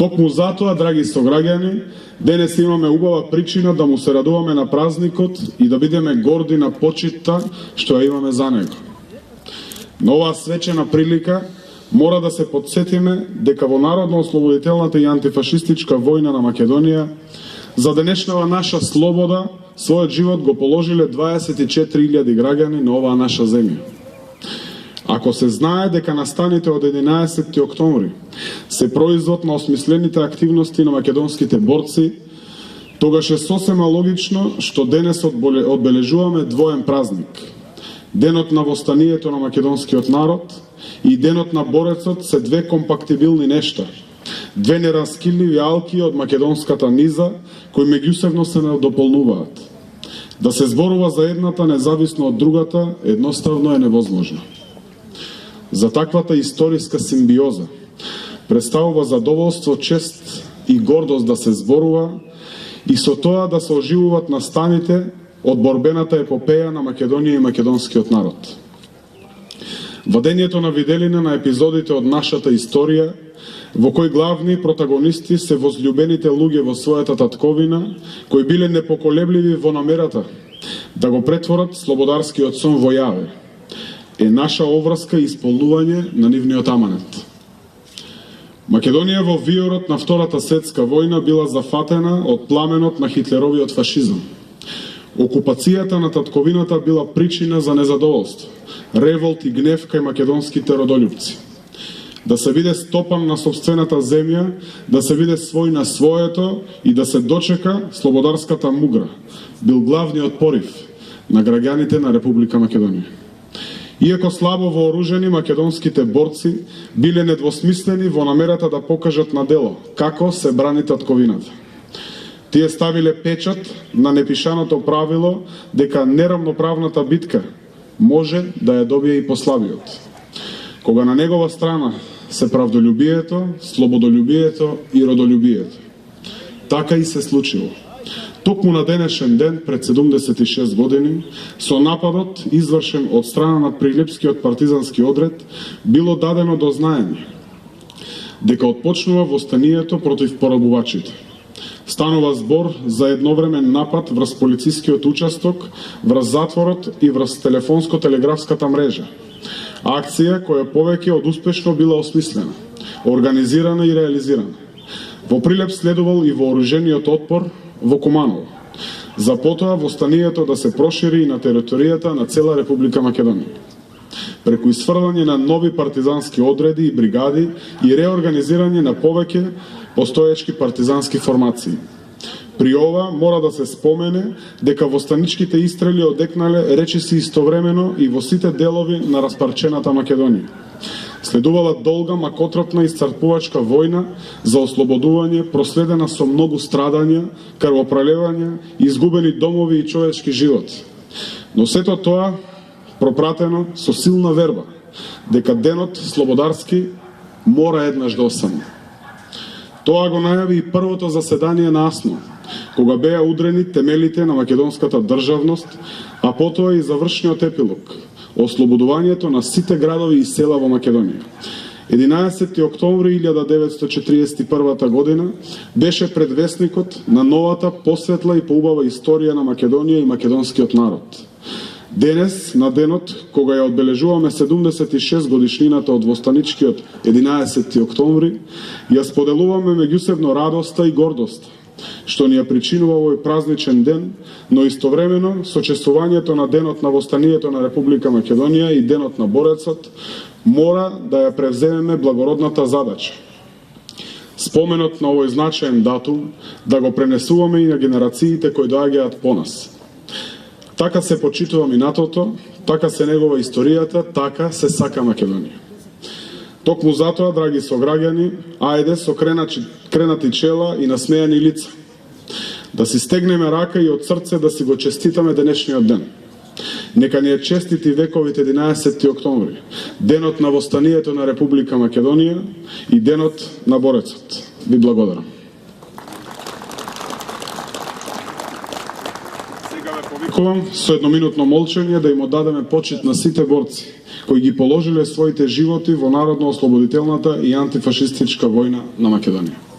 Токму затоа, драги сограѓани, денес имаме убава причина да му се радуваме на празникот и да бидеме горди на почитта што ја имаме за него. На оваа свечена прилика мора да се подсетиме дека во народно-ослободителната и антифашистичка војна на Македонија за денешнава наша слобода својот живот го положиле 24.000 граѓани на оваа наша земја. Ако се знае дека настаните од 11. октомври се производ на осмислените активности на македонските борци, тогаш е сосема логично што денес одбележуваме двоен празник. Денот на востанието на македонскиот народ и денот на борецот се две компактибилни нешта, две нераскидливи алки од македонската низа кои меѓусебно се дополнуваат. Да се зборува за едната независно од другата едноставно е невозможно. За таквата историска симбиоза представува задоволство, чест и гордост да се зборува и со тоа да се оживуваат настаните од борбената епопеја на Македонија и македонскиот народ. Вадењето на виделина на епизодите од нашата историја, во кои главни протагонисти се возлюбените луѓе во својата татковина, кои биле непоколебливи во намерата да го претворат слободарскиот сон во јаве, е наша обврска и исполнување на нивниот аманет. Македонија во виорот на Втората светска војна била зафатена од пламенот на хитлеровиот фашизам. Окупацијата на татковината била причина за незадоволство, револт и гнев кај македонските родолюбци. Да се биде стопан на сопствената земја, да се биде свој на своето и да се дочека слободарската мугра, бил главниот порив на граѓаните на Република Македонија. Иако слабо вооружени, македонските борци биле недвосмислени во намерата да покажат на дело како се брани татковината. Тие ставиле печат на непишаното правило дека неравноправната битка може да ја добие и послабиот. Кога на негова страна се правдолюбието, слободолюбието и родолюбието. Така и се случило. Токму на денешен ден, пред 76 години, со нападот, извршен од страна на Прилепскиот партизански одред, било дадено до знаење дека отпочнува востанието против поробувачите. Станува збор за едновремен напад врз полицискиот участок, врз затворот и врз телефонско-телеграфската мрежа. Акција која повеќе од успешно била осмислена, организирана и реализирана. Во Прилеп следувал и вооружениот отпор во Куманово. За потоа востанието да се прошири и на територијата на цела Република Македонија. Преку исфрлање на нови партизански одреди и бригади и реорганизирање на повеќе постоечки партизански формации. При ова мора да се спомене дека востаничките истрели одекнале речиси истовремено и во сите делови на распарчената Македонија. Следувала долга, макотропна и исцрпувачка војна за ослободување, проследена со многу страдања, крвопролевања, изгубени домови и човечки живот. Но сето тоа пропратено со силна верба дека денот слободарски мора еднаш да осване. Тоа го најави и првото заседание на АСНО, кога беа удрени темелите на македонската државност, а потоа и завршниот епилог – ослободувањето на сите градови и села во Македонија. 11. октомври 1941 година беше предвесникот на новата, посветла и поубава историја на Македонија и македонскиот народ. Денес, на денот кога ја одбележуваме 76 годишнината од востаничкиот 11. октомври, ја споделуваме меѓусебно радоста и гордоста што ни ја причинува овој празничен ден, но истовремено со чествувањето на денот на востанието на Република Македонија и денот на борецот мора да ја превземеме благородната задача. Споменот на овој значаен датум да го пренесуваме и на генерациите кои доаѓаат по нас. Така се почитува минатото, така се негова историјата, така се сака Македонија. Токму затоа, драги сограѓани, ајде со кренати чела и насмејани лица, да си стегнеме рака и од срце да си го честитаме денешниот ден. Нека ни е честит и вековит 11. октомври, денот на востанието на Република Македонија и денот на борецот. Ви благодарам. Сега ве повикувам со едноминутно молчење да им оддадеме почит на сите борци кои ги положиле своите животи во народно-ослободителната и антифашистичка војна на Македонија.